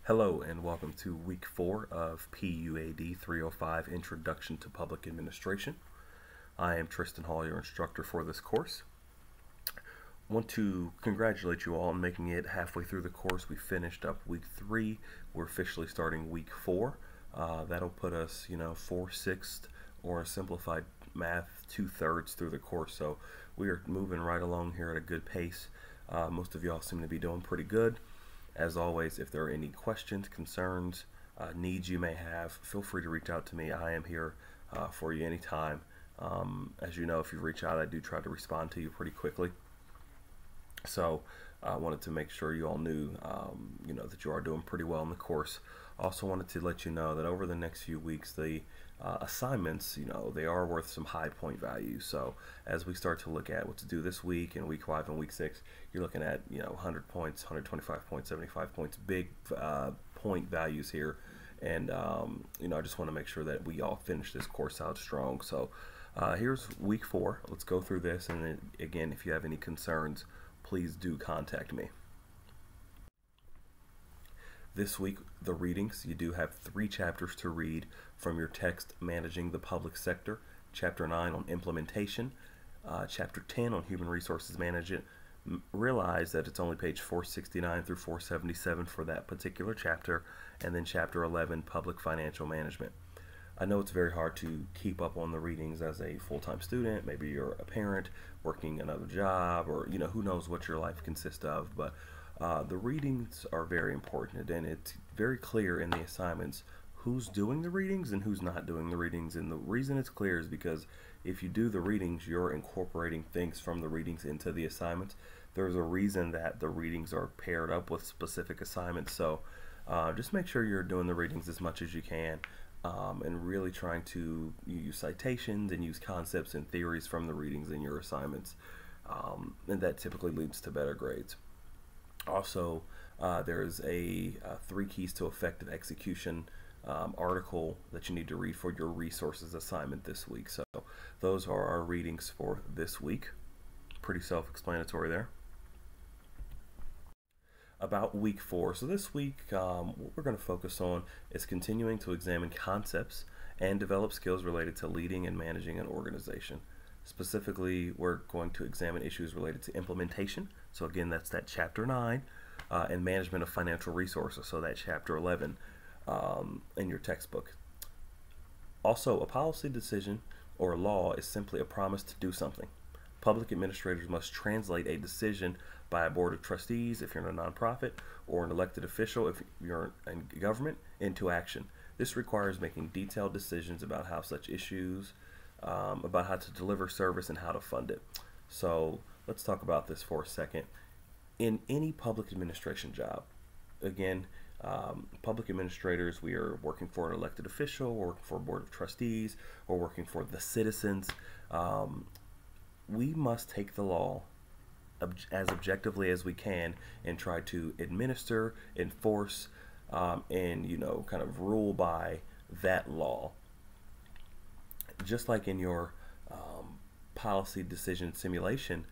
Hello and welcome to week 4 of PUAD 305 Introduction to Public Administration. I am Tristan Hall, your instructor for this course. I want to congratulate you all on making it halfway through the course. We finished up week 3. We're officially starting week 4. That'll put us, 4/6 or simplified math 2/3 through the course. So we are moving right along here at a good pace. Most of y'all seem to be doing pretty good. As always, if there are any questions, concerns, needs you may have, feel free to reach out to me. I am here for you anytime. As you know, if you reach out, I do try to respond to you pretty quickly. So I wanted to make sure you all knew, that you are doing pretty well in the course. Also wanted to let you know that over the next few weeks, the assignments, they are worth some high point values. So as we start to look at what to do this week and week 5 and week 6, you're looking at, 100 points, 125 points, 75 points, big point values here. And, I just want to make sure that we all finish this course out strong. So here's week 4. Let's go through this. And then, again, if you have any concerns, please do contact me. This week, the readings, you do have 3 chapters to read from your text, Managing the Public Sector, Chapter 9 on Implementation, Chapter 10 on Human Resources Management. Realize that it's only page 469 through 477 for that particular chapter, and then Chapter 11, Public Financial Management. I know it's very hard to keep up on the readings as a full-time student. Maybe you're a parent working another job, or who knows what your life consists of, but the readings are very important, and it's very clear in the assignments who's doing the readings and who's not doing the readings. And the reason it's clear is because if you do the readings, you're incorporating things from the readings into the assignments. There's a reason that the readings are paired up with specific assignments. So just make sure you're doing the readings as much as you can, and really trying to use citations and use concepts and theories from the readings in your assignments. And that typically leads to better grades. Also, there's a 3 Keys to Effective Execution article that you need to read for your resources assignment this week. So those are our readings for this week. Pretty self-explanatory there. About week 4. So this week, what we're going to focus on is continuing to examine concepts and develop skills related to leading and managing an organization. Specifically, we're going to examine issues related to implementation. So again, that's that Chapter 9, and management of financial resources. So that Chapter 11 in your textbook. Also, a policy decision or a law is simply a promise to do something. Public administrators must translate a decision by a board of trustees if you're in a nonprofit, or an elected official if you're in government, into action. This requires making detailed decisions about how such issues, about how to deliver service and how to fund it. So let's talk about this for a second. In any public administration job, again, public administrators, we are working for an elected official, or working for a board of trustees, or working for the citizens. We must take the law as objectively as we can and try to administer, enforce, and kind of rule by that law. Just like in your policy decision simulation,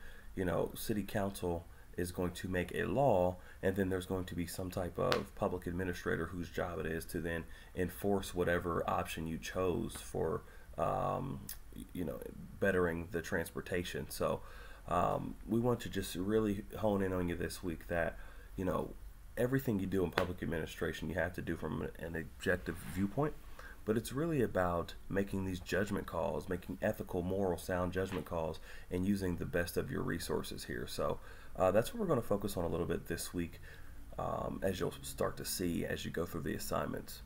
city council is going to make a law, and then there's going to be some type of public administrator whose job it is to then enforce whatever option you chose for bettering the transportation. So we want to just really hone in on you this week that everything you do in public administration you have to do from an objective viewpoint, but it's really about making these judgment calls, making ethical, moral, sound judgment calls, and using the best of your resources here. So that's what we're going to focus on a little bit this week, as you'll start to see as you go through the assignments.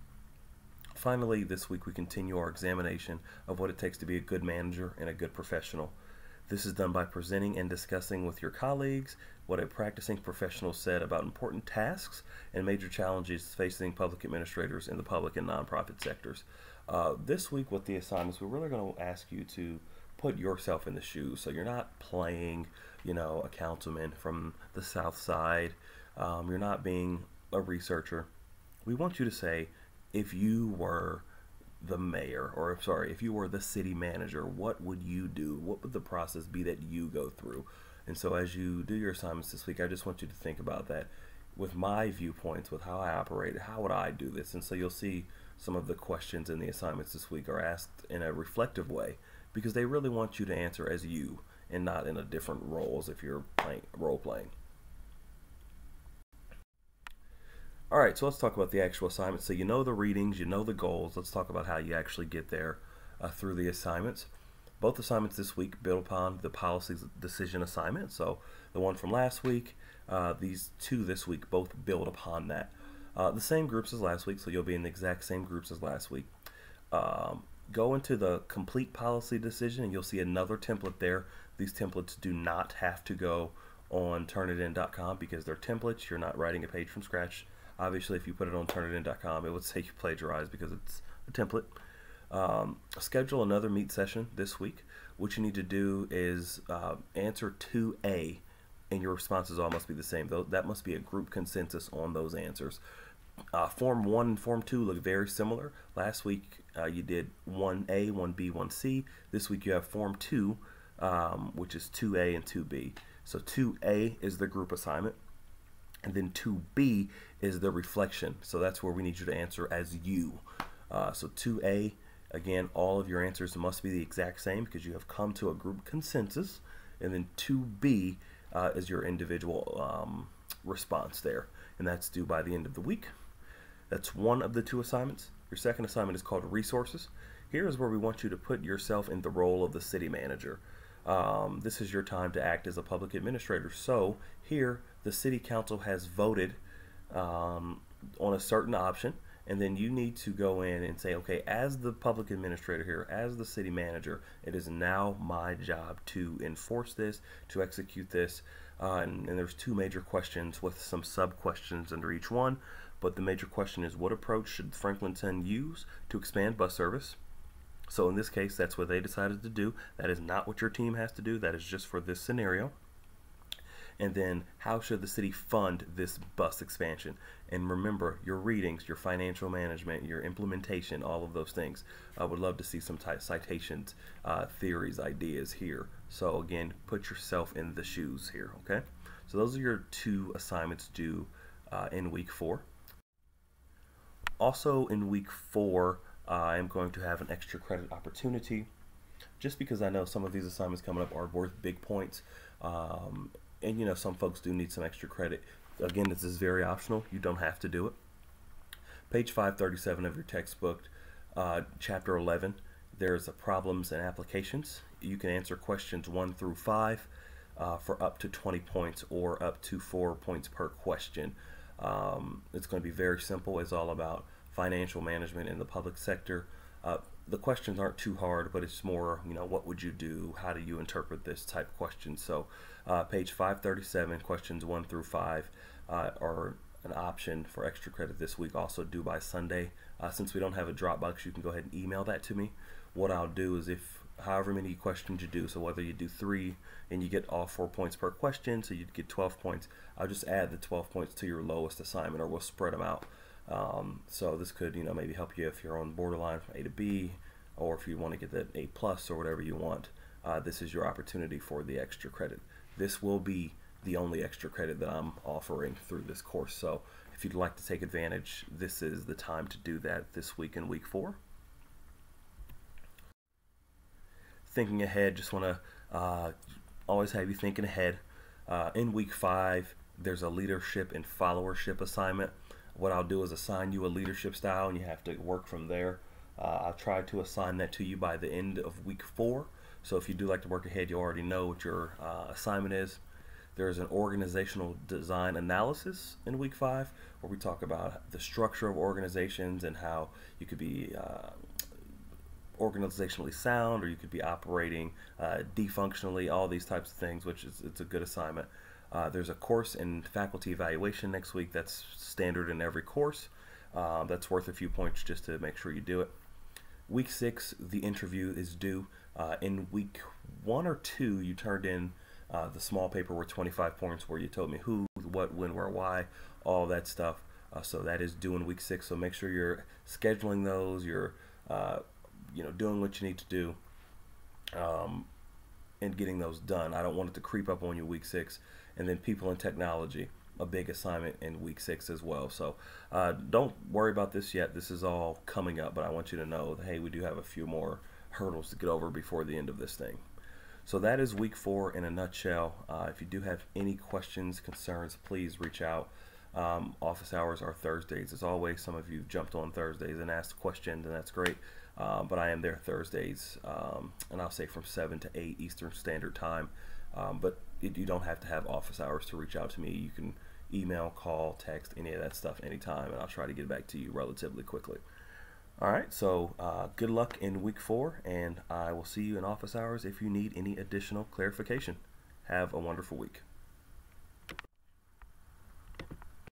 Finally, this week we continue our examination of what it takes to be a good manager and a good professional. This is done by presenting and discussing with your colleagues what a practicing professional said about important tasks and major challenges facing public administrators in the public and nonprofit sectors. This week with the assignments, we're really going to ask you to put yourself in the shoes. So you're not playing, a councilman from the South Side. You're not being a researcher. We want you to say, if you were the mayor, or sorry, if you were the city manager, what would you do? What would the process be that you go through? And so as you do your assignments this week, I just want you to think about that. with my viewpoints, with how I operate, how would I do this? And so you'll see some of the questions in the assignments this week are asked in a reflective way because they really want you to answer as you and not in a different roles if you're playing role playing. All right, so let's talk about the actual assignment. So you know the readings, you know the goals. Let's talk about how you actually get there through the assignments. Both assignments this week build upon the policy decision assignment. So the one from last week, these two this week both build upon that. The same groups as last week, so you'll be in the exact same groups as last week. Go into the complete policy decision and you'll see another template there. These templates do not have to go on turnitin.com because they're templates. You're not writing a page from scratch. Obviously, if you put it on turnitin.com, it would say you plagiarized because it's a template. Schedule another meet session this week. What you need to do is answer 2A, and your responses all must be the same. That must be a group consensus on those answers. Form 1 and Form 2 look very similar. Last week you did 1A, 1B, 1C. This week you have Form 2, which is 2A and 2B. So 2A is the group assignment. And then 2B is the reflection. So that's where we need you to answer as you. So 2A, again, all of your answers must be the exact same because you have come to a group consensus. And then 2B is your individual response there. And that's due by the end of the week. That's one of the two assignments. Your second assignment is called resources. Here is where we want you to put yourself in the role of the city manager. This is your time to act as a public administrator. So here, the city council has voted on a certain option, and then you need to go in and say, okay, as the public administrator here, as the city manager, it is now my job to enforce this, to execute this. And there's two major questions with some sub-questions under each one. But the major question is, what approach should Franklinton use to expand bus service? So in this case, that's what they decided to do. That is not what your team has to do. That is just for this scenario. And then how should the city fund this bus expansion? And remember, your readings, your financial management, your implementation, all of those things. I would love to see some citations, theories, ideas here. So again, put yourself in the shoes here, okay? So those are your two assignments due in week 4. Also in week 4, I'm going to have an extra credit opportunity just because I know some of these assignments coming up are worth big points. And you know, some folks do need some extra credit. Again, this is very optional. You don't have to do it. Page 537 of your textbook, chapter 11, there's problems and applications. You can answer questions 1 through 5 for up to 20 points or up to 4 points per question. It's going to be very simple. It's all about financial management in the public sector. The questions aren't too hard, but it's more, you know, what would you do? How do you interpret this type question? So page 537, questions 1 through 5 are an option for extra credit this week, also due by Sunday. Since we don't have a Dropbox, you can go ahead and email that to me. What I'll do is however many questions you do, so whether you do 3 and you get all 4 points per question, so you'd get 12 points, I'll just add the 12 points to your lowest assignment, or we'll spread them out. So this could, you know, maybe help you if you're on borderline from A to B, or if you want to get that A plus or whatever you want. This is your opportunity for the extra credit. This will be the only extra credit that I'm offering through this course. So if you'd like to take advantage, this is the time to do that this week in week 4. Thinking ahead, just want to always have you thinking ahead. In week 5, there's a leadership and followership assignment. What I'll do is assign you a leadership style, and you have to work from there. I'll try to assign that to you by the end of week 4. So if you do like to work ahead, you already know what your assignment is. There's an organizational design analysis in week 5, where we talk about the structure of organizations and how you could be organizationally sound, or you could be operating defunctionally, all these types of things, which is, it's a good assignment. There's a course and faculty evaluation next week. That's standard in every course. That's worth a few points just to make sure you do it. Week 6, the interview is due. In week 1 or 2, you turned in the small paper with 25 points where you told me who, what, when, where, why, all that stuff. So that is due in week 6. So make sure you're scheduling those. You're you know, doing what you need to do and getting those done. I don't want it to creep up on you week 6. And then people and technology. a big assignment in week 6 as well. So don't worry about this yet. This is all coming up, but I want you to know that, hey, we do have a few more hurdles to get over before the end of this thing. So that is week 4 in a nutshell. If you do have any questions, concerns, please reach out. Office hours are Thursdays. As always, some of you jumped on Thursdays and asked questions, and that's great. But I am there Thursdays, and I'll say from 7 to 8 Eastern Standard Time. But you don't have to have office hours to reach out to me. You can email, call, text, any of that stuff anytime, and I'll try to get back to you relatively quickly. All right, so good luck in week 4, and I will see you in office hours if you need any additional clarification. Have a wonderful week.